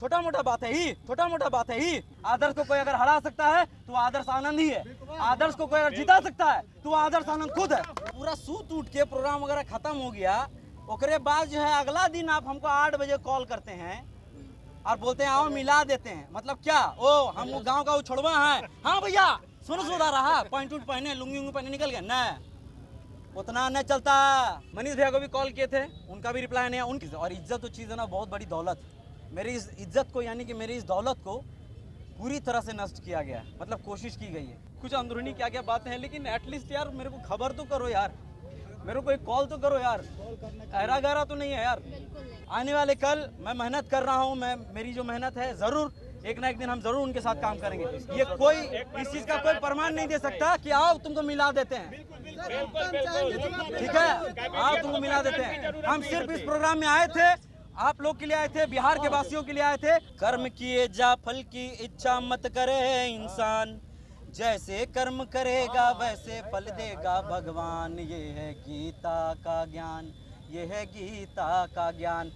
छोटा मोटा बात है ही, छोटा मोटा बात है ही। आदर्श को कोई अगर हरा सकता है तो आदर्श आनंद ही है। आदर्श को कोई अगर जिता सकता है तो आदर्श आनंद खुद है। पूरा सूत उठ के प्रोग्राम वगैरह खत्म हो गया, ओकरे बाद जो है अगला दिन आप हमको 8 बजे कॉल करते हैं और बोलते हैं आओ मिला देते हैं। मतलब क्या? ओ हम गाँव का उछड़वा है। हाँ भैया सुन सुधा रहा, पॉइंट उठ पहने लुंगी पहने निकल गया न, उतना नहीं चलता। मनीष भैया को भी कॉल किए थे, उनका भी रिप्लाई नहीं है। उनकी और इज्जत तो चीज़ है ना, बहुत बड़ी दौलत। मेरी इस इज्जत को यानी कि मेरी इस दौलत को पूरी तरह से नष्ट किया गया है। मतलब कोशिश की गई है। कुछ अंदरूनी क्या क्या बातें हैं, लेकिन एटलीस्ट यार मेरे को खबर तो करो यार, मेरे को एक कॉल तो करो यार। ऐरा गहरा तो नहीं है यार। आने वाले कल मैं मेहनत कर रहा हूँ, मेरी जो मेहनत है ज़रूर एक ना एक दिन हम जरूर उनके साथ काम करेंगे। ये कोई इस चीज़ का कोई प्रमाण नहीं दे सकता कि आओ तुमको मिला देते हैं, ठीक है, आओ तुमको मिला देते हैं। हम सिर्फ इस प्रोग्राम में आए थे, आप लोग के लिए आए थे, बिहार के वासियों के लिए आए थे। कर्म किए जा फल की इच्छा मत करे इंसान, जैसे कर्म करेगा वैसे फल देगा भगवान। ये है गीता का ज्ञान, ये है गीता का ज्ञान।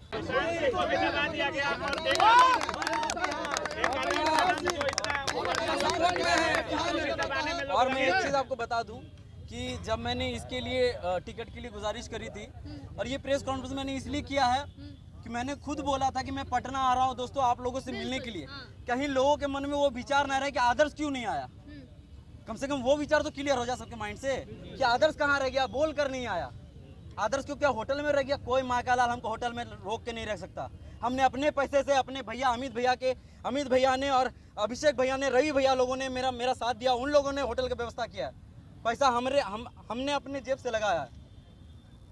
और मैं एक चीज़ आपको बता दूं कि जब मैंने इसके लिए टिकट के लिए गुजारिश करी थी, और ये प्रेस कॉन्फ्रेंस मैंने इसलिए किया है कि मैंने खुद बोला था कि मैं पटना आ रहा हूँ दोस्तों आप लोगों से मिलने के लिए। कहीं लोगों के मन में वो विचार ना रहे कि आदर्श क्यों नहीं आया। कम से कम वो विचार तो क्लियर हो जा सबके माइंड से कि आदर्श कहाँ रह गया, बोल कर नहीं आया। आदर्श क्यों क्या होटल में रह गया? कोई माँ का लाल हमको होटल में रोक के नहीं रख सकता। हमने अपने पैसे से अपने भैया अमित भैया ने और अभिषेक भैया ने, रवि भैया लोगों ने मेरा साथ दिया। उन लोगों ने होटल की व्यवस्था किया है। पैसा हमने अपने जेब से लगाया है।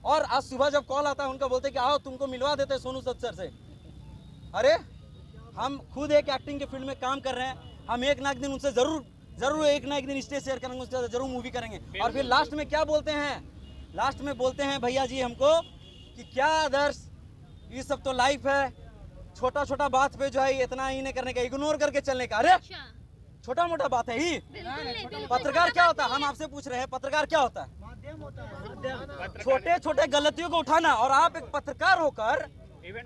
और आज सुबह जब कॉल आता है उनका बोलते कि आओ तुमको मिलवा देते हैं सोनू सर से। अरे हम खुद एक एक्टिंग के फील्ड में काम कर रहे हैं। हम एक ना एक दिन उनसे जरूर एक ना एक दिन स्टेज शेयर करेंगे, उसके साथ जरूर मूवी करेंगे। और फिर लास्ट में क्या बोलते हैं? लास्ट में बोलते हैं भैया जी हमको कि क्या आदर्श ये सब तो लाइफ है, छोटा छोटा बात पे जो है इतना ही नहीं करने का, इग्नोर करके चलने का। अरे छोटा मोटा बात है ही। पत्रकार क्या होता है? हम आपसे पूछ रहे हैं पत्रकार क्या होता है? छोटे छोटे गलतियों को उठाना। और आप एक पत्रकार होकर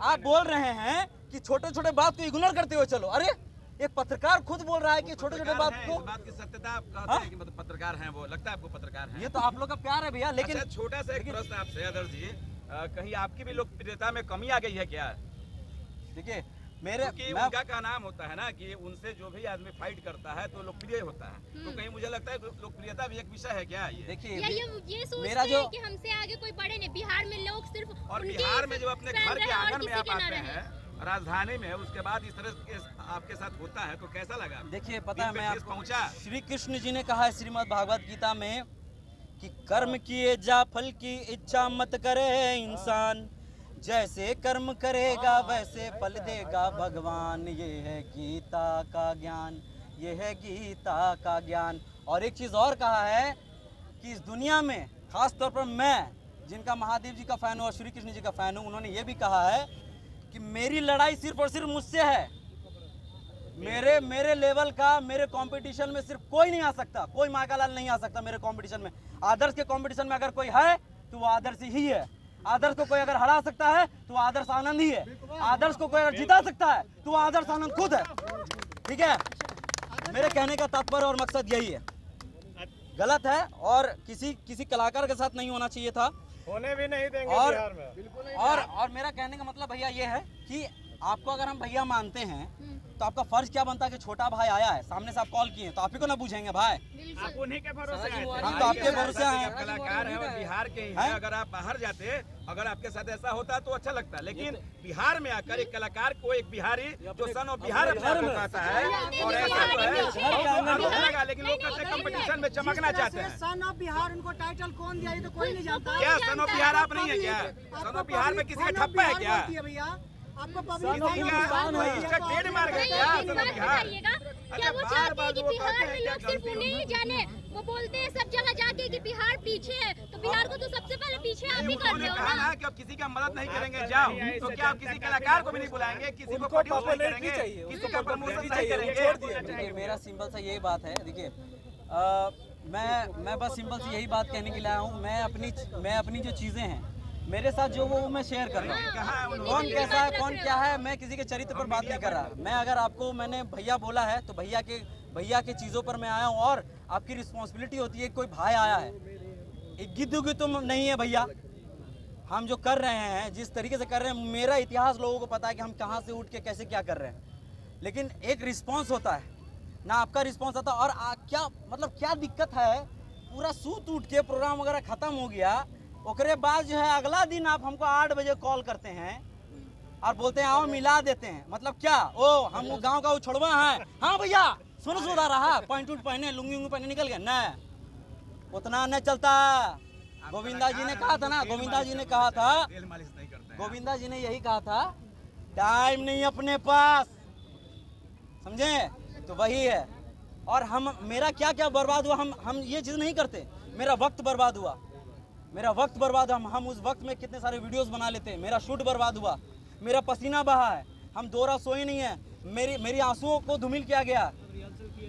आप बोल रहे हैं कि छोटे छोटे बात को इग्नोर करते हुए चलो। अरे एक पत्रकार खुद बोल रहा है कि छोटे छोटे बात को, बात की सत्यता आप कहते हैं कि मतलब पत्रकार हैं वो, लगता है आपको पत्रकार हैं। ये तो आप लोग का प्यार है भैया। लेकिन अच्छा, छोटा सा एक प्रश्न आपसे आदर्श जी, कहीं आपकी भी लोकप्रियता में कमी आ गई है क्या? देखिए उनका का नाम होता है ना कि उनसे जो भी आदमी फाइट करता है तो लोकप्रिय होता है। तो कहीं मुझे लगता है लोकप्रियता भी एक विषय है क्या? ये देखिए ये सोचते हैं कि हमसे आगे कोई बड़े नहीं। बिहार में लोग सिर्फ और बिहार में जो अपने घर के आंगन में आप आते हैं, राजधानी में, उसके बाद इस तरह के आपके साथ होता है तो कैसा लगा? देखिए पता है मैं आपको पहुंचा, श्री कृष्ण जी ने कहा है श्रीमद् भागवत गीता में कि कर्म किए जा फल की इच्छा मत करे इंसान, जैसे कर्म करेगा वैसे फल देगा भगवान। ये है गीता का ज्ञान, ये है गीता का ज्ञान। और एक चीज़ और कहा है कि इस दुनिया में खास तौर पर मैं जिनका महादेव जी का फ़ैन हूँ और श्री कृष्ण जी का फ़ैन हूँ, उन्होंने ये भी कहा है कि मेरी लड़ाई सिर्फ और सिर्फ मुझसे है। मेरे लेवल का मेरे कंपटीशन में सिर्फ कोई नहीं आ सकता, कोई माँ का लाल नहीं आ सकता मेरे कंपटीशन में। आदर्श के कंपटीशन में अगर कोई है तो वो आदर्श ही है। आदर्श को कोई अगर हरा सकता है तो वो आदर्श आनंद ही है। आदर्श को कोई अगर जिता सकता है तो वो आदर्श आनंद खुद है, ठीक है। मेरे कहने का तात्पर्य और मकसद यही है। गलत है और किसी कलाकार के साथ नहीं होना चाहिए था, होने भी नहीं देंगे और बिहार में। और मेरा कहने का मतलब भैया ये है कि आपको अगर हम भैया मानते हैं तो आपका फर्ज क्या बनता है कि छोटा भाई आया है सामने से आप कॉल किए तो आप ही को ना पूछेंगे भाई। आप उन्हीं के भरोसे आए थे। हम तो आपके भरोसे हैं। कलाकार हैं और बिहार के ही हैं। अगर आप बाहर जाते, अगर आपके साथ ऐसा होता तो अच्छा लगता, लेकिन बिहार में आकर एक कलाकार को एक बिहारी जो सन ऑफ बिहार अपने आप को कहता है और ऐसा तो है, लेकिन लोग कहते हैं कंपटीशन में चमकना चाहते हैं। सन ऑफ बिहार उनको टाइटल कौन दिया ये तो कोई नहीं जानता। क्या सन ऑफ बिहार आप नहीं है क्या? सन ऑफ बिहार में किसी का ठप्पा है क्या? भैया आपको इसका ट्रेड मार गया क्या सन ऑफ बिहार? क्या वो चाहते हैं कि बिहार में लोग सिर्फ उन्हें ही जाने? वो बोलते हैं सब जगह जाके कि बिहार पीछे है, तो बिहार को तो सबसे पहले पीछे आप ही कर रहे हो ना। कि अब किसी का मदद नहीं करेंगे जाओ, तो क्या आप किसी कलाकार को भी नहीं बुलाएंगे, किसी को प्रोड्यूस नहीं करेंगे, किसी का प्रमोशन नहीं करेंगे? देखिए मेरा सिंपल सा यही बात है। देखिए मैं बस सिंपल सी यही बात कहने के लिए आया हूँ। मैं अपनी जो चीज़ें हैं मेरे साथ जो वो मैं शेयर कर रहा हूँ। कौन कैसा है, कौन क्या है, मैं किसी के चरित्र पर बात नहीं कर रहा। मैं अगर आपको मैंने भैया बोला है तो भैया के चीज़ों पर मैं आया हूँ। और आपकी रिस्पॉन्सिबिलिटी होती है, कोई भाई आया है, एक गिद्ध तुम नहीं है भैया। हम जो कर रहे हैं, जिस तरीके से कर रहे हैं, मेरा इतिहास लोगों को पता है कि हम कहाँ से उठ के कैसे क्या कर रहे हैं। लेकिन एक रिस्पॉन्स होता है ना, आपका रिस्पॉन्स आता है। और क्या मतलब क्या दिक्कत है, पूरा सूत उठ के प्रोग्राम वगैरह खत्म हो गया, ओकरे बाद जो है अगला दिन आप हमको 8 बजे कॉल करते हैं और बोलते हैं आओ मिला देते हैं। मतलब क्या, ओ हम वो गांव का वो छोड़वा है, हाँ भैया सुन सुधा रहा, पॉइंट उठ पहने, लुंगी उंगी पहने निकल गया न, उतना न चलता। गोविंदा जी ने कहा था ना, गोविंदा जी ने कहा था, गोविंदा जी ने यही कहा था, टाइम नहीं अपने पास, समझे? तो वही है। और हम मेरा क्या क्या बर्बाद हुआ, हम ये चीज़ नहीं करते। मेरा वक्त बर्बाद हुआ, मेरा वक्त बर्बाद। हम उस वक्त में कितने सारे वीडियोस बना लेते हैं। मेरा शूट बर्बाद हुआ, मेरा पसीना बहा है, हम 2 रात सोए नहीं है, मेरी आंसुओं को धूमिल किया गया।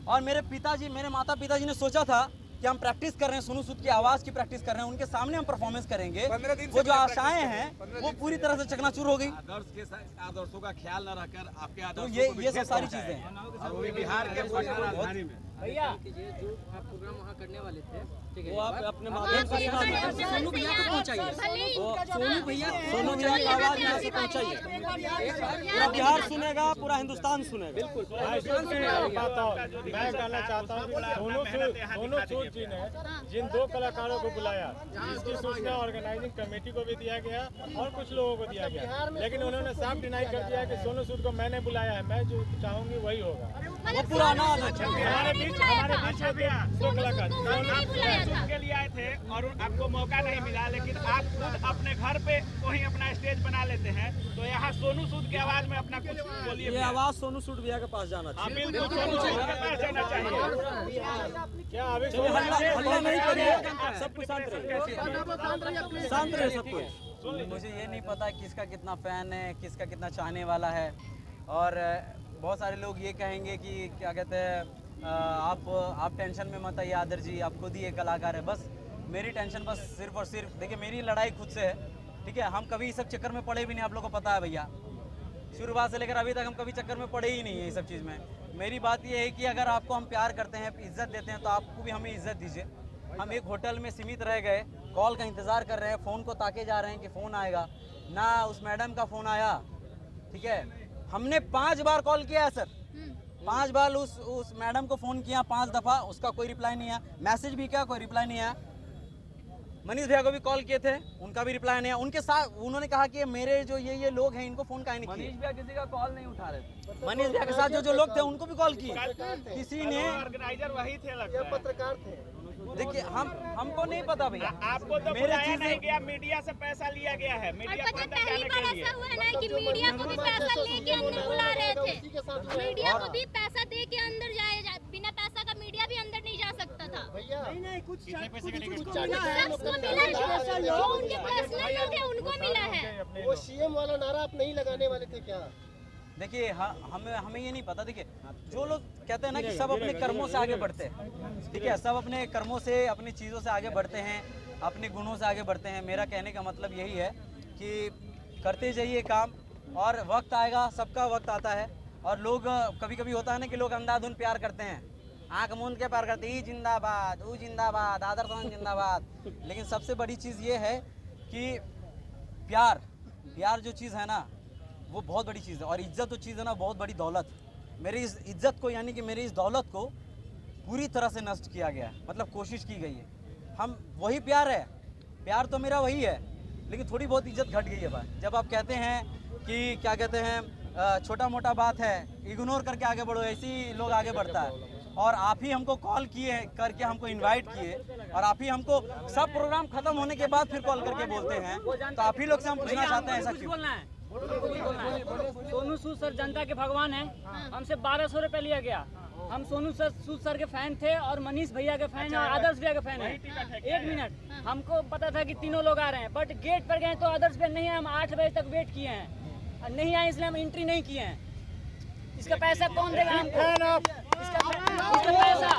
और मेरे माता पिताजी ने सोचा था कि हम प्रैक्टिस कर रहे हैं, सोनू सूद की आवाज़ की प्रैक्टिस कर रहे हैं, उनके सामने हम परफॉर्मेंस करेंगे। वो जो आशाएं हैं वो पूरी तरह से चकनाचूर हो गई। आदर्शों का ख्याल न रखकर आपके तो आदर्शों ये सब सारी चीज़ें हैं। और वो भी बिहार के राजधानी में भैया जो आप प्रोग्राम वहाँ करने वाले थे, ठीक है, वो आप अपने माध्यम से सोनू भैया को पहुंचाइए, सोनू भैया की आवाज़ यहाँ से पहुंचाइए। पूरा बिहार सुनेगा, पूरा हिंदुस्तान सुनेगा। बिल्कुल मैं कहना चाहता हूँ, सोनू सूद जी ने जिन 2 कलाकारों को बुलाया, इसकी सूचना ऑर्गेनाइजिंग कमेटी को भी दिया गया और कुछ लोगों को दिया गया, लेकिन उन्होंने साफ डिनाई कर दिया कि सोनू सूद को मैंने बुलाया है, मैं जो चाहूंगी वही होगा। वो पुराना हमारे बीच में 2 कलाकार के लिए आए थे और आपको मौका नहीं मिला, लेकिन आप खुद अपने घर पे वहीं अपना स्टेज बना लेते हैं। तो यहाँ सोनू सूद की आवाज में अपना कुछ बोलिए। ये आवाज़ सोनू सूद भैया के पास जाना चाहिए। सोनू सूद के पास जाना चाहिए। क्या अभी हल्ला नहीं करिए, सब कुछ शांत रहे, शांत रहे सब कुछ। मुझे ये नहीं पता किसका कितना फैन है, किसका कितना चाहने वाला है। और बहुत सारे लोग ये कहेंगे कि क्या कहते हैं, आप टेंशन में मत आइए आदर जी, आप खुद ही एक कलाकार है। बस मेरी टेंशन बस सिर्फ और सिर्फ, देखिए मेरी लड़ाई खुद से है, ठीक है। हम कभी इस सब चक्कर में पड़े भी नहीं, आप लोगों को पता है भैया, शुरुआत से लेकर अभी तक हम कभी चक्कर में पड़े ही नहीं है इस सब चीज़ में। मेरी बात ये है कि अगर आपको हम प्यार करते हैं, इज्जत देते हैं, तो आपको भी हमें इज्जत दीजिए। हम एक होटल में सीमित रह गए, कॉल का इंतज़ार कर रहे हैं, फ़ोन को ताके जा रहे हैं कि फ़ोन आएगा ना। उस मैडम का फ़ोन आया, ठीक है, हमने 5 बार कॉल किया है सर, 5 बार उस मैडम को फ़ोन किया 5 दफ़ा, उसका कोई रिप्लाई नहीं आया। मैसेज भी किया, कोई रिप्लाई नहीं आया। मनीष भैया को भी कॉल किए थे, उनका भी रिप्लाई नहीं आया। उनके साथ उन्होंने कहा कि मेरे जो ये लोग हैं इनको फ़ोन काहे नहीं किए। मनीष भैया किसी का कॉल नहीं उठा रहे थे। मनीष भैया के साथ जो लोग थे उनको भी कॉल किए, किसी ने। ऑर्गेनाइजर वही थे, लगता है पत्रकार थे। देखिए हमको नहीं पता भैया, आपको तो बुलाया नहीं गया, मीडिया से पैसा लिया गया है। और मीडिया को पता अंदर पहली जाने बार के लिए ऐसा हुआ है ना कि मीडिया को भी पैसा लेके अंदर बुला रहे थे। मीडिया को भी पैसा दे के अंदर जाए, बिना पैसा का मीडिया भी अंदर नहीं जा सकता था। नहीं कुछ सबको मिला है, जो उनके पर्सनल लोग थे उनको मिला है। वो सीएम वाला नारा आप नहीं लगाने वाले थे क्या? देखिए हमें ये नहीं पता। देखिए जो लोग कहते हैं ना कि सब अपने कर्मों से आगे बढ़ते हैं, ठीक है, सब अपने कर्मों से, अपनी चीज़ों से आगे बढ़ते हैं, अपने गुणों से आगे बढ़ते हैं। मेरा कहने का मतलब यही है कि करते जाइए काम, और वक्त आएगा, सबका वक्त आता है। और लोग कभी कभी होता है ना कि लोग अंधाधुन प्यार करते हैं, आँख मूंद के प्यार करते हैं, जिंदाबाद वो जिंदाबाद, आदर्श जिंदाबाद। लेकिन सबसे बड़ी चीज़ ये है कि प्यार जो चीज़ है ना वो बहुत बड़ी चीज़ है। और इज्जत जो चीज़ है ना बहुत बड़ी दौलत। मेरी इस इज्जत को, यानी कि मेरी इस दौलत को पूरी तरह से नष्ट किया गया है, मतलब कोशिश की गई है। हम वही प्यार है, प्यार तो मेरा वही है, लेकिन थोड़ी बहुत इज्जत घट गई है भाई। जब आप कहते हैं कि क्या कहते हैं, छोटा मोटा बात है, इग्नोर करके आगे बढ़ो, ऐसे ही लोग आगे बढ़ता है। और आप ही हमको कॉल किए करके हमको इनवाइट किए, और आप ही हमको सब प्रोग्राम खत्म होने के बाद फिर कॉल करके बोलते हैं। तो आप ही लोग से हम पूछना चाहते हैं ऐसा क्यों? सोनू सूद सर जनता के भगवान है। हमसे 1200 रुपये लिया गया। हम सोनू सूद सर के फैन थे और मनीष भैया के फैन है और आदर्श भैया के फैन है। 1 मिनट, हमको पता था कि तीनों लोग आ रहे हैं, बट गेट पर गए तो आदर्श भैया नहीं है। हम 8 बजे तक वेट किए हैं, नहीं आए इसलिए हम एंट्री नहीं किए हैं। इसका पैसा कौन देगा हमको? इसका पैसा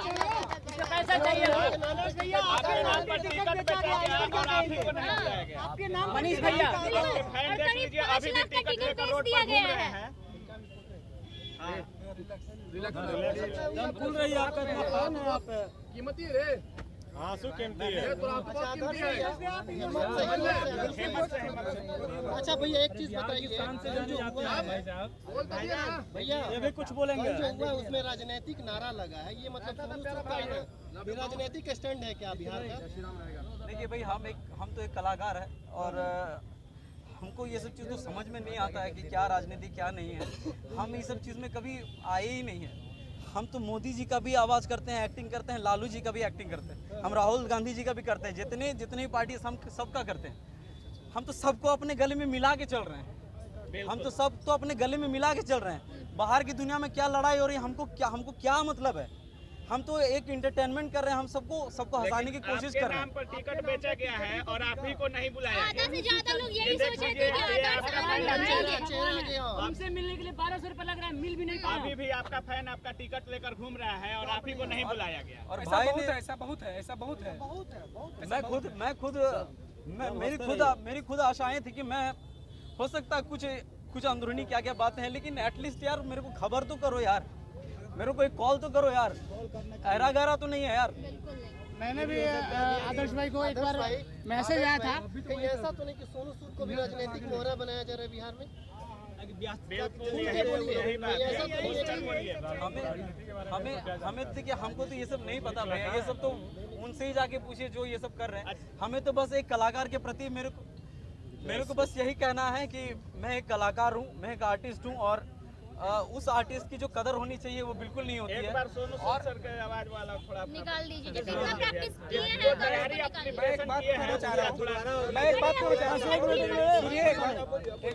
इसका पैसा चाहिए आपके नाम पर टिकट बेचा गया और आप ही को नहीं बुलाया गया। आपके नाम मनीष भैया फैन देख लीजिए, अभी भी टिकट लेकर रोड पर घूम रहे हैं। भूल रही है आपका इतना फैन है आप कीमती रे आंसू कीमती है। अच्छा भैया एक चीज बताइए, भैया ये भी कुछ बोलेंगे। जो हुआ उसमें राजनीतिक नारा लगा है, ये मतलब शुरू से का है, राजनीतिक स्टैंड है क्या बिहार का? देखिए भाई, हम तो एक कलाकार है और हमको ये सब चीज़ तो समझ में नहीं आता है कि क्या राजनीति क्या नहीं है। हम ये सब चीज़ में कभी आए ही नहीं है। हम तो मोदी जी का भी आवाज़ करते हैं, एक्टिंग करते हैं, लालू जी का भी एक्टिंग करते हैं, हम राहुल गांधी जी का भी करते हैं, जितनी पार्टी हम सबका करते हैं। हम तो सबको अपने गले में मिला के चल रहे हैं। हम तो सब तो अपने गले में मिला के चल रहे हैं। बाहर की दुनिया में क्या लड़ाई हो रही है, हमको क्या मतलब है? हम तो एक इंटरटेनमेंट कर रहे हैं, हम सबको हंसाने की कोशिश कर रहे हैं। नाम पर टिकट बेचा गया है और आप ही को नहीं बुलाया आधा गया। से ज्यादा लोग यही सोच रहे थे कि आदर्श आनंद आएंगे। हमसे मिलने के लिए 1200 रुपए लग रहा है, मिल भी नहीं पा अभी भी आपका फैन आपका टिकट लेकर घूम रहा है और आप ही को नहीं बुलाया गया। और भाई ने ऐसा बहुत है। मेरी खुद आशाएं थी कि मैं हो सकता है कुछ अंदरूनी क्या बातें हैं, लेकिन एटलीस्ट यार मेरे को खबर तो करो यार, मेरे को एक कॉल तो करो यार। अहरा गहरा तो नहीं है यार। मैंने भी आदर्श भाई को एक बार मैसेज आया था। कहीं ऐसा तो नहीं कि सोनू सूद को भी राजनीतिक मोहरा बनाया जा रहा है बिहार में? हमें देखिए, हमको तो ये सब नहीं पता भैया, ये सब तो उनसे ही जाके पूछिए जो ये सब कर रहे हैं। हमें तो बस एक कलाकार के प्रति मेरे को बस यही कहना है कि मैं एक कलाकार हूँ, मैं एक आर्टिस्ट हूँ और उस आर्टिस्ट की जो कदर होनी चाहिए वो बिल्कुल नहीं होती है। एक बार सोनू सूद सर के आवाज वाला थोड़ा निकाल दीजिए, जितना प्रैक्टिस किए हैं जो तो तैयारी उसको अपनी निकालिए। एक बात कहना चाह रहा हूँ। मैं एक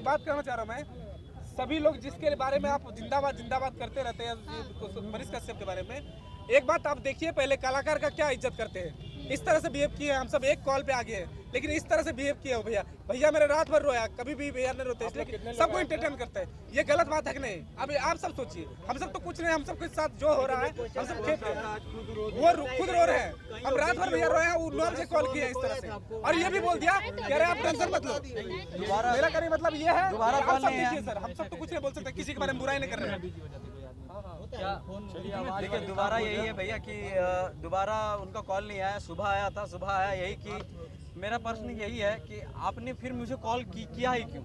बात कहना चाह रहा हूँ मैं, सभी लोग जिसके बारे में आप जिंदाबाद करते रहते हैं, मनीष कश्यप के बारे में, एक बात आप देखिए, पहले कलाकार का क्या इज्जत करते हैं। इस तरह से बिहेव किए, हम सब एक कॉल पे आ गए, लेकिन इस तरह से बिहेव किया हो भैया मेरे रात भर रोया, कभी भी भैया ने रोते, इसलिए सबको एंटरटेन करते हैं। ये गलत बात है कि नहीं? अब आप सब सोचिए, हम सब तो कुछ नहीं, हम सबके साथ जो हो रहा है हम सब खेत हैं, वो खुद रो रहे हैं। हम रात भर भैया रोए हैं, उन्होंने से कॉल किया इस तरह से, और ये भी बोल दिया कह रहे आप टेंशन मत लो। मेरा कहने मतलब ये है, दोबारा आप कॉल सब नहीं है। देखिए सर, हम सब तो कुछ नहीं बोल सकते, किसी के बारे में बुराई नहीं कर रहे हैं। देखिए दोबारा यही है भैया कि दोबारा उनका कॉल नहीं आया, सुबह आया यही कि मेरा प्रश्न यही है कि आपने फिर मुझे कॉल किया ही क्यों?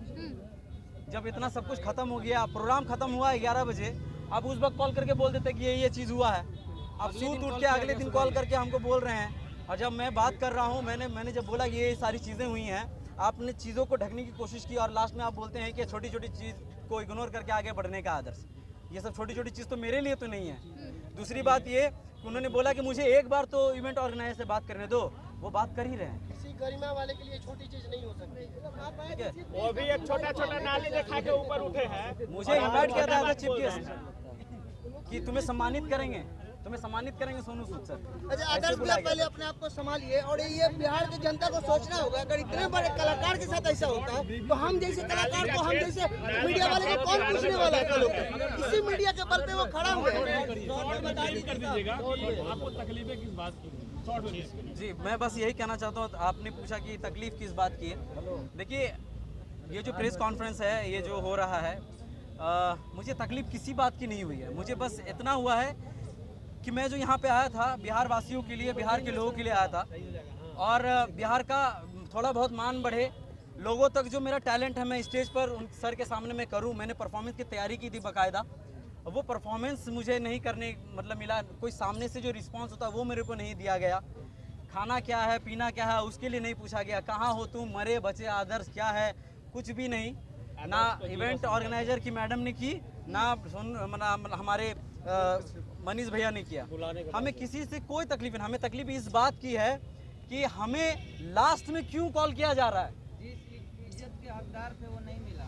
जब इतना सब कुछ खत्म हो गया, प्रोग्राम खत्म हुआ 11 बजे, आप उस वक्त कॉल करके बोल देते कि ये चीज़ हुआ है। आप सूत उठ के अगले दिन कॉल करके हमको बोल रहे हैं, और जब मैं बात कर रहा हूँ, मैंने जब बोला कि ये सारी चीज़ें हुई हैं, आपने चीज़ों को ढकने की कोशिश की और लास्ट में आप बोलते हैं कि छोटी छोटी चीज़ को इग्नोर करके आगे बढ़ने का आदर्श। ये सब छोटी छोटी चीज़ तो मेरे लिए तो नहीं है। दूसरी बात ये कि उन्होंने बोला कि मुझे एक बार तो इवेंट ऑर्गेनाइजर से बात करने दो, वो बात कर ही रहे हैं। किसी गरिमा वाले के लिए छोटी चीज नहीं हो सकती। ठीक है, वो भी एक छोटा नाली दिखा के ऊपर उठे हैं। मुझे इनवाइट किया था चीफ गेस्ट कि तुम्हें सम्मानित करेंगे सोनू सूद सर। अच्छा आदर्श भैया, पहले अपने आप को संभालिए, और ये बिहार की जनता को सोचना होगा, अगर इतने बड़े कलाकार के साथ ऐसा होता है तो हम जैसे कलाकार को, हम जैसे मीडिया वाले को कौन पूछने वाला है? कल को इसी मीडिया के बल पे वो खड़ा हुए हैं। जी, मैं बस यही कहना चाहता हूँ, आपने पूछा कि तकलीफ किस बात की है। देखिए, ये जो प्रेस कॉन्फ्रेंस है, ये जो हो रहा है, मुझे तकलीफ किसी बात की नहीं हुई है। मुझे बस इतना हुआ है कि मैं जो यहाँ पे आया था, बिहार वासियों के लिए, बिहार के लोगों के लिए आया था, और बिहार का थोड़ा बहुत मान बढ़े, लोगों तक जो मेरा टैलेंट है मैं स्टेज पर उन सर के सामने मैं करूँ। मैंने परफॉर्मेंस की तैयारी की थी बाकायदा, वो परफॉर्मेंस मुझे नहीं करने मिला, कोई सामने से जो रिस्पांस होता है वो मेरे को नहीं दिया गया। खाना क्या है, पीना क्या है, उसके लिए नहीं पूछा गया। कहाँ हो तुम, मरे बचे आदर्श क्या है, कुछ भी नहीं। ना इवेंट ऑर्गेनाइजर की मैडम ने की, ना हमारे मनीष भैया ने किया। हमें किसी से कोई तकलीफ नहीं। हमें तकलीफ इस बात की है कि हमें लास्ट में क्यों कॉल किया जा रहा है,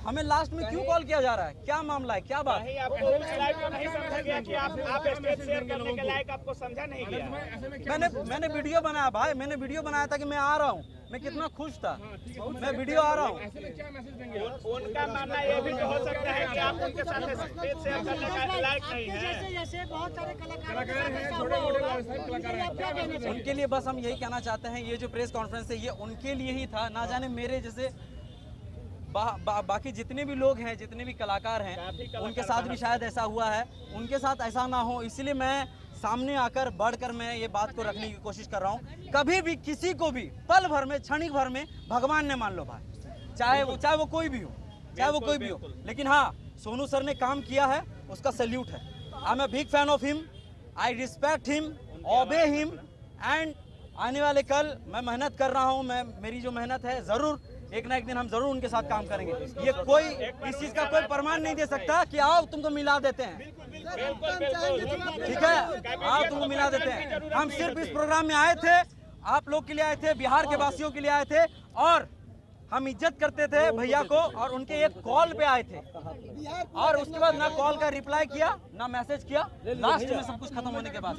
हमें लास्ट में क्यों कॉल किया जा रहा है, क्या मामला है, क्या बात? आप नहीं समझा गया कि आप स्टेज शेयर करने के लायक आपको समझा नहीं गया। मैंने वीडियो बनाया भाई, मैंने वीडियो बनाया था कि मैं आ रहा हूँ, मैं कितना खुश था। मैं वीडियो आ रहा हूँ। उनका मानना ये भी तो हो सकता है कि आप उनके साथ स्टेज शेयर करने का लायक नहीं है। जैसे बहुत सारे उनके लिए बस हम यही कहना चाहते हैं, ये जो प्रेस कॉन्फ्रेंस है ये उनके लिए ही था। ना जाने मेरे जैसे बाकी जितने भी लोग हैं, जितने भी कलाकार हैं, उनके साथ भी शायद ऐसा हुआ है। उनके साथ ऐसा ना हो, इसलिए मैं सामने आकर बढ़कर मैं ये बात को रखने की कोशिश कर रहा हूँ। कभी भी किसी को भी पल भर में, क्षणिक भर में भगवान ने मान लो भाई, चाहे वो कोई भी हो, चाहे वो कोई भी हो। लेकिन हाँ, सोनू सर ने काम किया है, उसका सैल्यूट है। I am a big fan of him, I respect him, obey him. And आने वाले कल मैं मेहनत कर रहा हूँ, मेरी जो मेहनत है ज़रूर एक ना एक दिन हम जरूर उनके साथ काम करेंगे। ये कोई इस चीज का कोई प्रमाण नहीं दे सकता कि आओ तुमको मिला देते हैं, ठीक है, आओ तुमको मिला देते हैं। हम सिर्फ इस प्रोग्राम में आए थे, आप लोग के लिए आए थे, बिहार के वासियों के लिए आए थे, और हम इज्जत करते थे भैया को, और उनके एक कॉल पे आए थे, और उसके बाद ना कॉल का रिप्लाई किया, ना मैसेज किया। लास्ट में सब कुछ खत्म होने के बाद